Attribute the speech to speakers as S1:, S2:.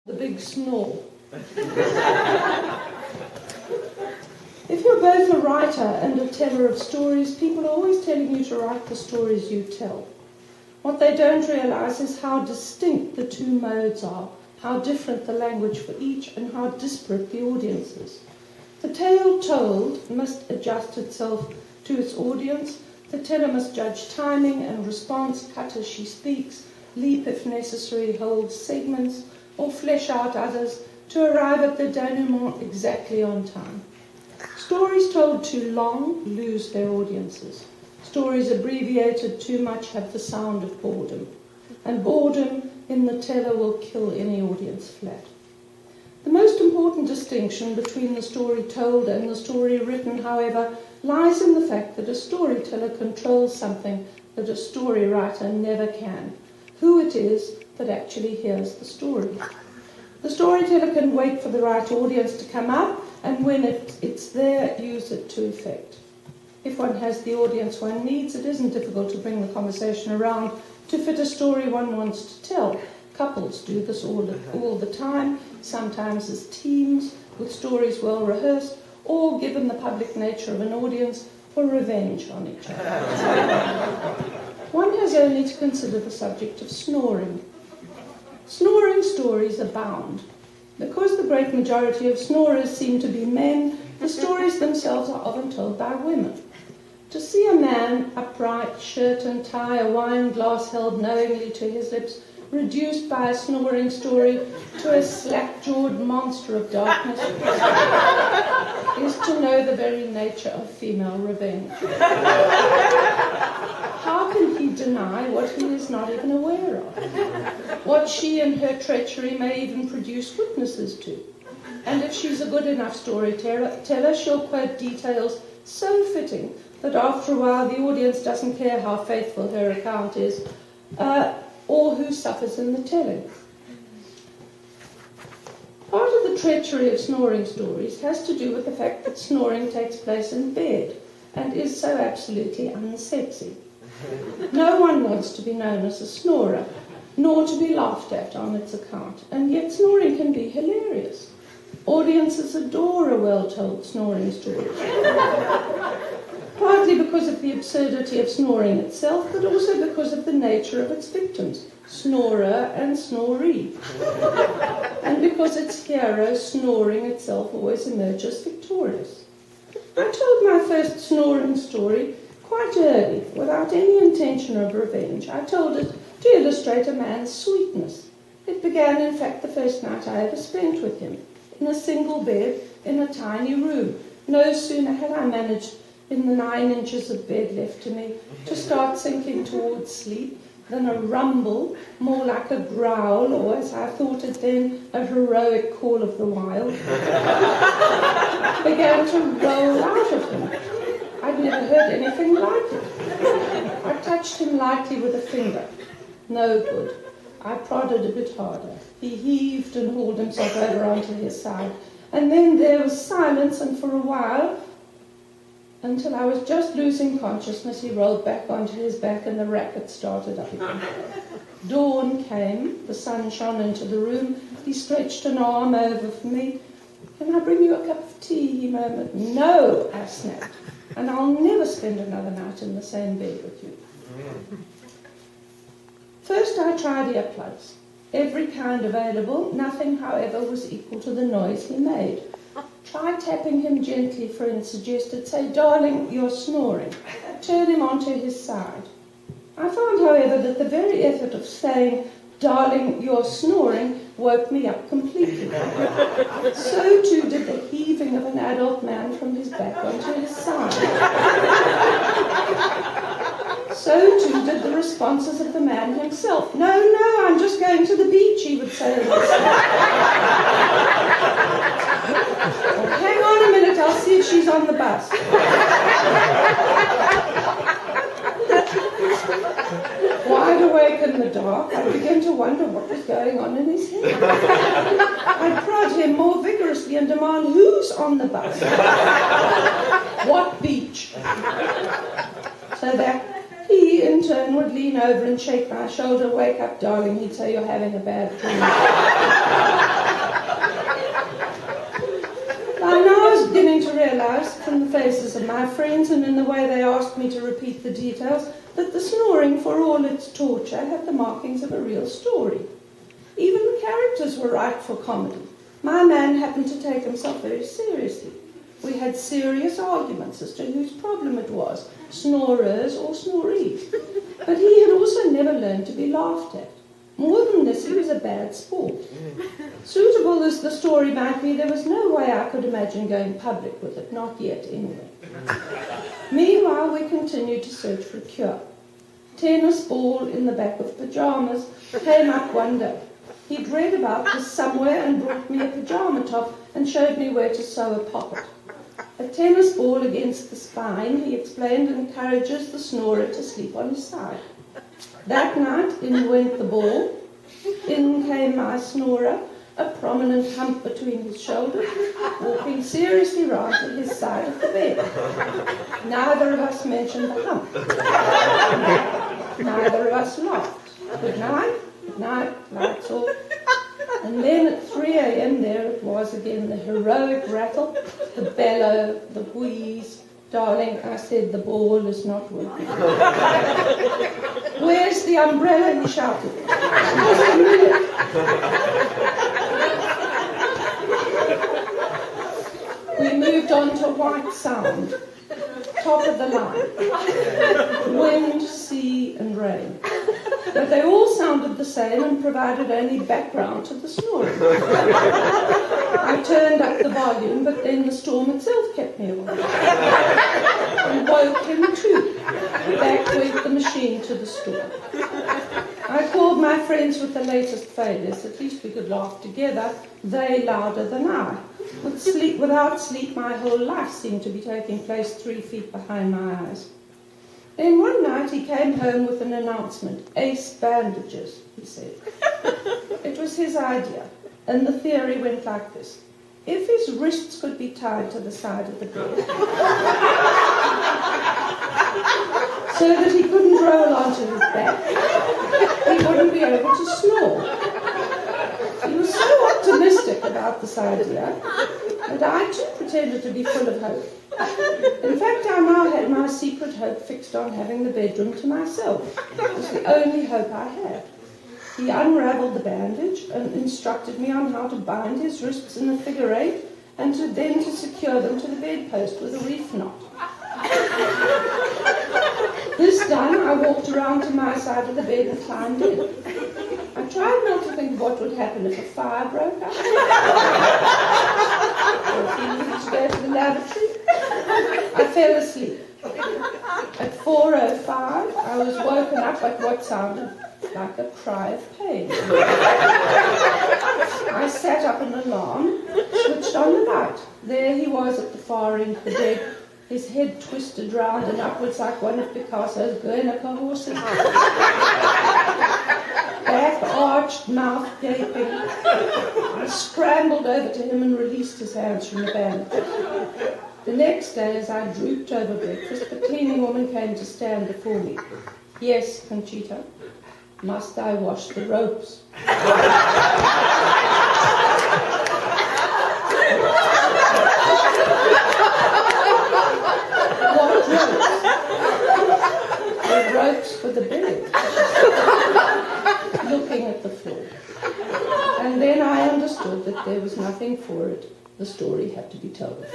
S1: The big snore. If you're both a writer and a teller of stories, people are always telling you to write the stories you tell. What they don't realise is how distinct the two modes are, how different the language for each, and how disparate the audiences. The tale told must adjust itself to its audience. The teller must judge timing and response, cut as she speaks, leap if necessary, hold segments, or flesh out others to arrive at the denouement exactly on time. Stories told too long lose their audiences. Stories abbreviated too much have the sound of boredom. And boredom in the teller will kill any audience flat. The most important distinction between the story told and the story written, however, lies in the fact that a storyteller controls something that a story writer never can: who it is that actually hears the story. The storyteller can wait for the right audience to come up, and when it's there, use it to effect. If one has the audience one needs, it isn't difficult to bring the conversation around to fit a story one wants to tell. Couples do this all the time, sometimes as teams, with stories well rehearsed, or, given the public nature of an audience, for revenge on each other. One has only to consider the subject of snoring. Snoring stories abound. Because the great majority of snorers seem to be men, the stories themselves are often told by women. To see a man, upright, shirt and tie, a wine glass held knowingly to his lips, reduced by a snoring story to a slack-jawed monster of darkness, is to know the very nature of female revenge. How can he deny what he is not even aware of? What she and her treachery may even produce witnesses to? And if she's a good enough storyteller, she'll quote details so fitting that after a while the audience doesn't care how faithful her account is, or who suffers in the telling. Part of the treachery of snoring stories has to do with the fact that snoring takes place in bed and is so absolutely unsexy. No one wants to be known as a snorer, nor to be laughed at on its account, and yet snoring can be hilarious. Audiences adore a well-told snoring story. Partly because of the absurdity of snoring itself, but also because of the nature of its victims, snorer and snoree. And because its hero, snoring itself, always emerges victorious. I told my first snoring story quite early, without any intention of revenge. I told it to illustrate a man's sweetness. It began, in fact, the first night I ever spent with him, in a single bed, in a tiny room. No sooner had I managed, in the 9 inches of bed left to me, to start sinking towards sleep, than a rumble, more like a growl, or as I thought it then, a heroic call of the wild, began to roll out of him. I'd never heard anything like it. I touched him lightly with a finger. No good. I prodded a bit harder. He heaved and hauled himself over onto his side. And then there was silence, and for a while, until I was just losing consciousness, he rolled back onto his back and the racket started up again. Dawn came, the sun shone into the room, he stretched an arm over for me. "Can I bring you a cup of tea?" he murmured. "No," I snapped, "and I'll never spend another night in the same bed with you." First I tried earplugs, every kind available. Nothing, however, was equal to the noise he made. Try tapping him gently, friend suggested. Say, "Darling, you're snoring." Turn him onto his side. I found, however, that the very effort of saying, "Darling, you're snoring," woke me up completely. So too did the heaving of an adult man from his back onto his side. So too did the responses of the man himself. "No, no, I'm just going to the beach," he would say. "Hang on a minute, I'll see if she's on the bus." Wide awake in the dark, I began to wonder what was going on in his head. I'd prod him more vigorously and demand, "Who's on the bus? What beach?" So that he, in turn, would lean over and shake my shoulder. "Wake up, darling," he'd say, "you're having a bad dream." my friends, and in the way they asked me to repeat the details, that the snoring, for all its torture, had the markings of a real story. Even the characters were right for comedy. My man happened to take himself very seriously. We had serious arguments as to whose problem it was, snorers or snorees. But he had also never learned to be laughed at. More than this, he was a bad sport. Suitable as the story might be, there was no way I could imagine going public with it, not yet anyway. Meanwhile, we continued to search for a cure. Tennis ball in the back of pyjamas came up one day. He'd read about this somewhere and brought me a pyjama top and showed me where to sew a pocket. A tennis ball against the spine, he explained, encourages the snorer to sleep on his side. That night, in went the ball. In came my snorer, a prominent hump between his shoulders, walking seriously round to his side of the bed. Neither of us mentioned the hump. Neither of us laughed. Good night, lights off. And then at 3 a.m. there it was again, the heroic rattle, the bellow, the wheeze. Darling, I said, the ball is not working. Where's the umbrella? He shouted. We moved on to White Sound, top of the line. Wind, sea, and rain. But they all sounded the same and provided only background to the snoring. I turned up the volume, but then the storm itself kept me awake. And woke him too. Back went the machine to the store. I called my friends with the latest failures. At least we could laugh together, they louder than I. Without sleep, my whole life seemed to be taking place 3 feet behind my eyes. Then one night he came home with an announcement. Ace bandages, he said. It was his idea, and the theory went like this. If his wrists could be tied to the side of the bed, so that he couldn't roll onto his back, he wouldn't be able to snore. He was so optimistic about this idea that I too pretended to be full of hope. In fact, I now had my secret hope fixed on having the bedroom to myself. It was the only hope I had. He unravelled the bandage and instructed me on how to bind his wrists in a figure 8 and then to secure them to the bedpost with a reef knot. This done, I walked around to my side of the bed and climbed in. I tried not to think of what would happen if a fire broke out. Or if he needed to go to the lavatory. I fell asleep. At 4:05, I was woken up at what sounded like a cry of pain. I sat up an alarm, switched on the light. There he was at the far end of the bed, his head twisted round and upwards like one of Picasso's Groner horses. Back arched, mouth gaping. I scrambled over to him and released his hands from the bandage. The next day, as I drooped over breakfast, the cleaning woman came to stand before me. Yes, Conchita, must I wash the ropes? What ropes? The ropes for the bed. Looking at the floor. And then I understood that there was nothing for it. The story had to be told.